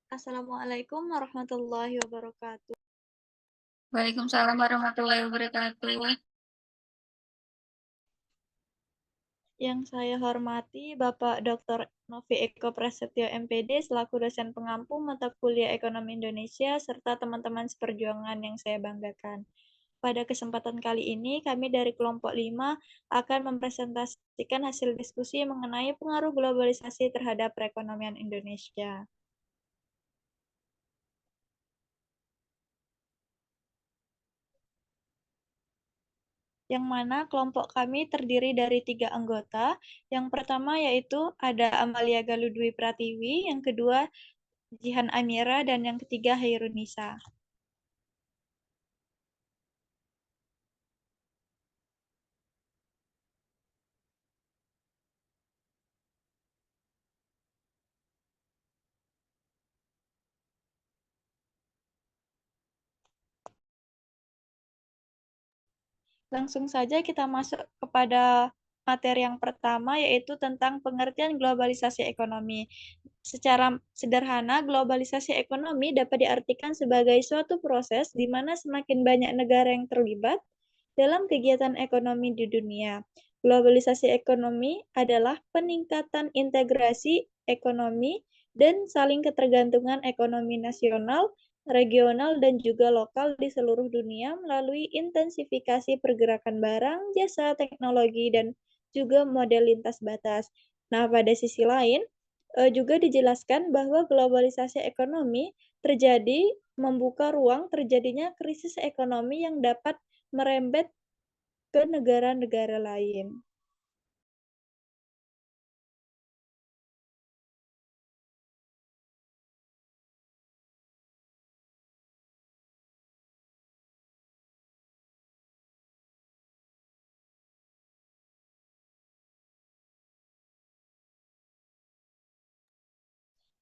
Assalamualaikum warahmatullahi wabarakatuh. Waalaikumsalam warahmatullahi wabarakatuh. Yang saya hormati Bapak Dr. Novi Eko Prasetyo MPD selaku dosen pengampu mata kuliah Ekonomi Indonesia serta teman-teman seperjuangan yang saya banggakan. Pada kesempatan kali ini, kami dari kelompok 5 akan mempresentasikan hasil diskusi mengenai pengaruh globalisasi terhadap perekonomian Indonesia. Yang mana kelompok kami terdiri dari 3 anggota. Yang pertama yaitu ada Amalia Galudwi Pratiwi, yang kedua Jihan Amira, dan yang ketiga Hairunisa. Langsung saja kita masuk kepada materi yang pertama, yaitu tentang pengertian globalisasi ekonomi. Secara sederhana, globalisasi ekonomi dapat diartikan sebagai suatu proses di mana semakin banyak negara yang terlibat dalam kegiatan ekonomi di dunia. Globalisasi ekonomi adalah peningkatan integrasi ekonomi dan saling ketergantungan ekonomi nasional, regional, dan juga lokal di seluruh dunia melalui intensifikasi pergerakan barang, jasa, teknologi, dan juga model lintas batas. Nah, pada sisi lain, juga dijelaskan bahwa globalisasi ekonomi terjadi membuka ruang terjadinya krisis ekonomi yang dapat merembet ke negara-negara lain.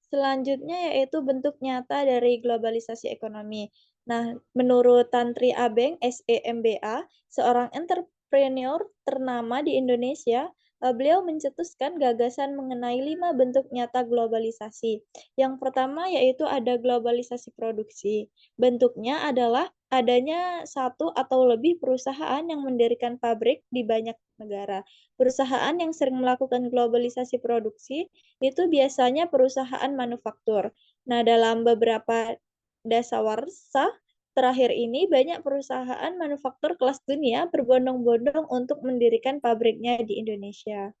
Selanjutnya yaitu bentuk nyata dari globalisasi ekonomi. Nah, menurut Tantri Abeng, SEMBA, seorang entrepreneur ternama di Indonesia, beliau mencetuskan gagasan mengenai 5 bentuk nyata globalisasi. Yang pertama yaitu ada globalisasi produksi. Bentuknya adalah adanya satu atau lebih perusahaan yang mendirikan pabrik di banyak negara. Perusahaan yang sering melakukan globalisasi produksi itu biasanya perusahaan manufaktur. Nah, dalam beberapa dasawarsa terakhir ini, banyak perusahaan manufaktur kelas dunia berbondong-bondong untuk mendirikan pabriknya di Indonesia.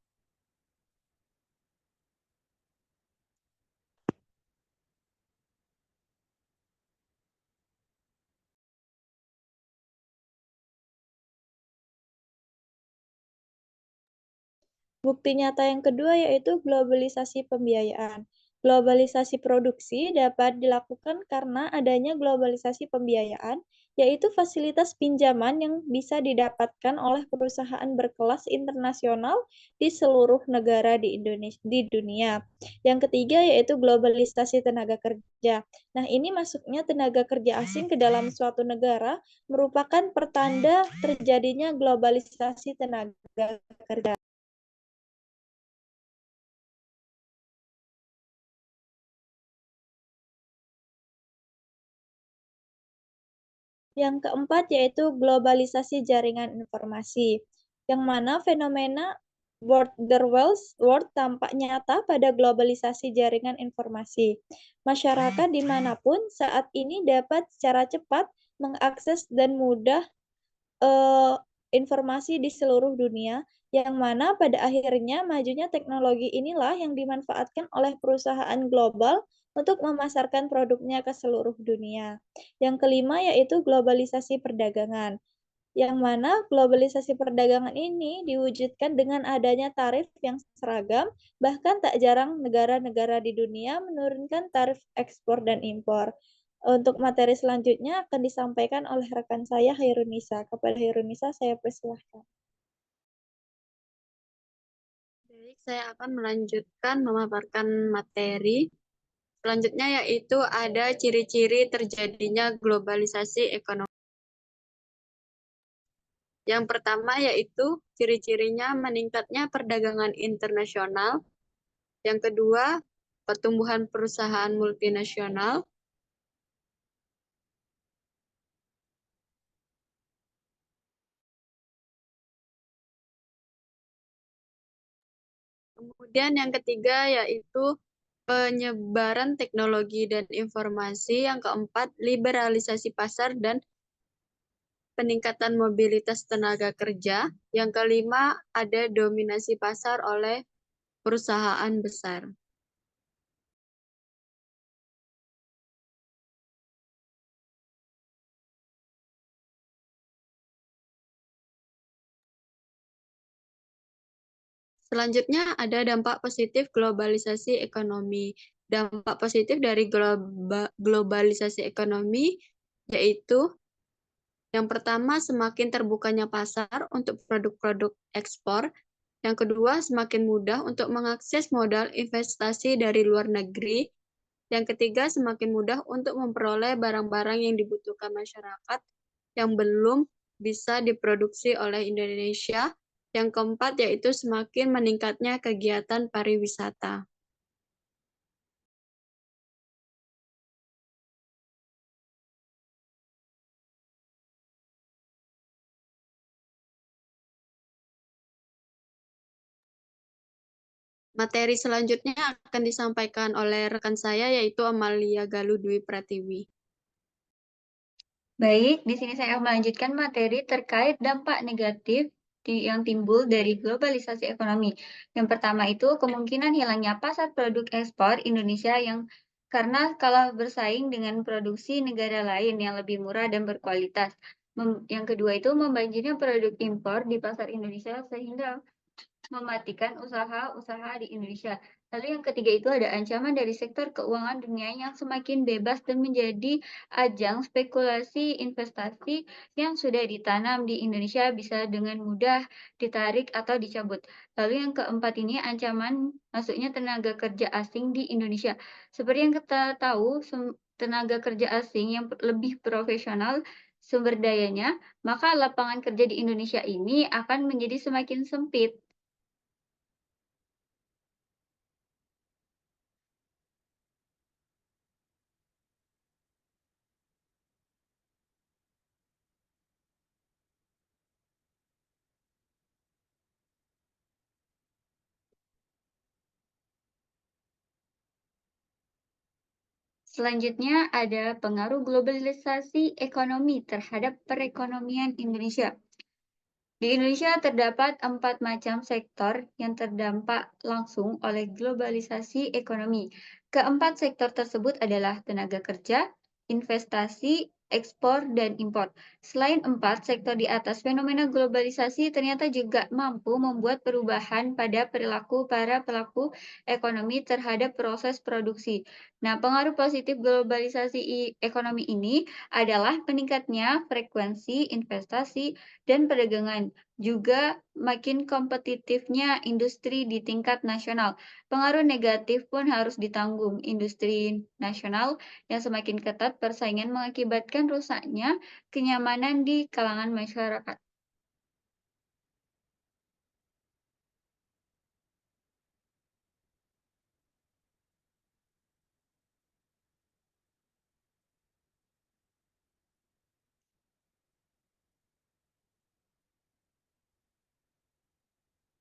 Bukti nyata yang kedua yaitu globalisasi pembiayaan. Globalisasi produksi dapat dilakukan karena adanya globalisasi pembiayaan, yaitu fasilitas pinjaman yang bisa didapatkan oleh perusahaan berkelas internasional di seluruh negara di Indonesia, di dunia. Yang ketiga yaitu globalisasi tenaga kerja. Nah, ini masuknya tenaga kerja asing ke dalam suatu negara merupakan pertanda terjadinya globalisasi tenaga kerja. Yang keempat yaitu globalisasi jaringan informasi, yang mana fenomena border world tampak nyata pada globalisasi jaringan informasi. Masyarakat dimanapun saat ini dapat secara cepat mengakses dan mudah eh, informasi di seluruh dunia, yang mana pada akhirnya majunya teknologi inilah yang dimanfaatkan oleh perusahaan global untuk memasarkan produknya ke seluruh dunia. Yang kelima yaitu globalisasi perdagangan, yang mana globalisasi perdagangan ini diwujudkan dengan adanya tarif yang seragam, bahkan tak jarang negara-negara di dunia menurunkan tarif ekspor dan impor. Untuk materi selanjutnya akan disampaikan oleh rekan saya Hairunisa. Kepada Hairunisa saya persilahkan. Baik, saya akan melanjutkan memaparkan materi. Selanjutnya yaitu ada ciri-ciri terjadinya globalisasi ekonomi. Yang pertama yaitu ciri-cirinya meningkatnya perdagangan internasional. Yang kedua, pertumbuhan perusahaan multinasional, kemudian yang ketiga yaitu penyebaran teknologi dan informasi, yang keempat liberalisasi pasar dan peningkatan mobilitas tenaga kerja, yang kelima ada dominasi pasar oleh perusahaan besar. Selanjutnya ada dampak positif globalisasi ekonomi. Dampak positif dari globalisasi ekonomi yaitu yang pertama semakin terbukanya pasar untuk produk-produk ekspor. Yang kedua semakin mudah untuk mengakses modal investasi dari luar negeri. Yang ketiga semakin mudah untuk memperoleh barang-barang yang dibutuhkan masyarakat yang belum bisa diproduksi oleh Indonesia. Yang keempat yaitu semakin meningkatnya kegiatan pariwisata. Materi selanjutnya akan disampaikan oleh rekan saya yaitu Amalia Galuh Dwi Pratiwi. Baik, di sini saya akan melanjutkan materi terkait dampak negatif yang timbul dari globalisasi ekonomi. Yang pertama itu kemungkinan hilangnya pasar produk ekspor Indonesia yang karena kalah bersaing dengan produksi negara lain yang lebih murah dan berkualitas. Yang kedua itu membanjirnya produk impor di pasar Indonesia sehingga mematikan usaha-usaha di Indonesia. Lalu yang ketiga itu ada ancaman dari sektor keuangan dunia yang semakin bebas dan menjadi ajang spekulasi investasi yang sudah ditanam di Indonesia bisa dengan mudah ditarik atau dicabut. Lalu yang keempat ini ancaman masuknya tenaga kerja asing di Indonesia. Seperti yang kita tahu, tenaga kerja asing yang lebih profesional sumber dayanya, maka lapangan kerja di Indonesia ini akan menjadi semakin sempit. Selanjutnya ada pengaruh globalisasi ekonomi terhadap perekonomian Indonesia. Di Indonesia terdapat 4 macam sektor yang terdampak langsung oleh globalisasi ekonomi. Keempat sektor tersebut adalah tenaga kerja, investasi, ekspor, dan impor. Selain 4 sektor di atas, fenomena globalisasi ternyata juga mampu membuat perubahan pada perilaku para pelaku ekonomi terhadap proses produksi. Nah, pengaruh positif globalisasi ekonomi ini adalah meningkatnya frekuensi investasi dan perdagangan, juga makin kompetitifnya industri di tingkat nasional. Pengaruh negatif pun harus ditanggung. Industri nasional yang semakin ketat persaingan mengakibatkan rusaknya kenyamanan di kalangan masyarakat.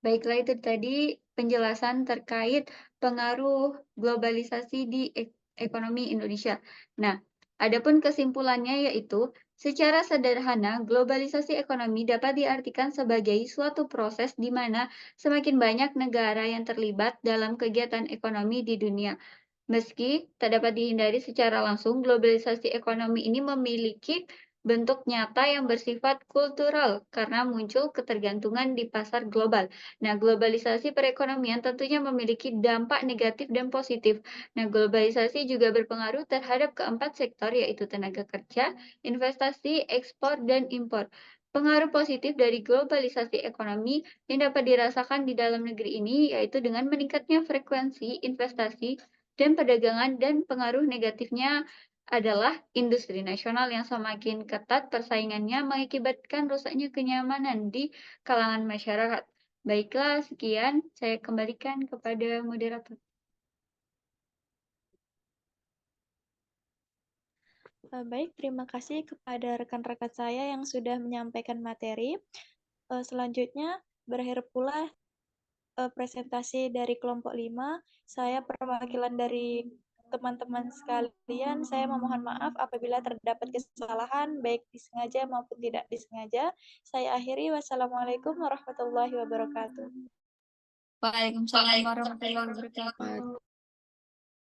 Baiklah, itu tadi penjelasan terkait pengaruh globalisasi di ekonomi Indonesia. Nah, adapun kesimpulannya yaitu, secara sederhana, globalisasi ekonomi dapat diartikan sebagai suatu proses di mana semakin banyak negara yang terlibat dalam kegiatan ekonomi di dunia. Meski tak dapat dihindari secara langsung, globalisasi ekonomi ini memiliki bentuk nyata yang bersifat kultural karena muncul ketergantungan di pasar global. Nah, globalisasi perekonomian tentunya memiliki dampak negatif dan positif. Nah, globalisasi juga berpengaruh terhadap keempat sektor yaitu tenaga kerja, investasi, ekspor, dan impor. Pengaruh positif dari globalisasi ekonomi yang dapat dirasakan di dalam negeri ini yaitu dengan meningkatnya frekuensi investasi dan perdagangan, dan pengaruh negatifnya adalah industri nasional yang semakin ketat persaingannya mengakibatkan rusaknya kenyamanan di kalangan masyarakat. Baiklah, sekian saya kembalikan kepada moderator. Baik, terima kasih kepada rekan-rekan saya yang sudah menyampaikan materi. Selanjutnya, berakhir pula presentasi dari kelompok 5. Saya perwakilan dari teman-teman sekalian, saya memohon maaf apabila terdapat kesalahan, baik disengaja maupun tidak disengaja. Saya akhiri, wassalamualaikum warahmatullahi wabarakatuh. Waalaikumsalam warahmatullahi wabarakatuh.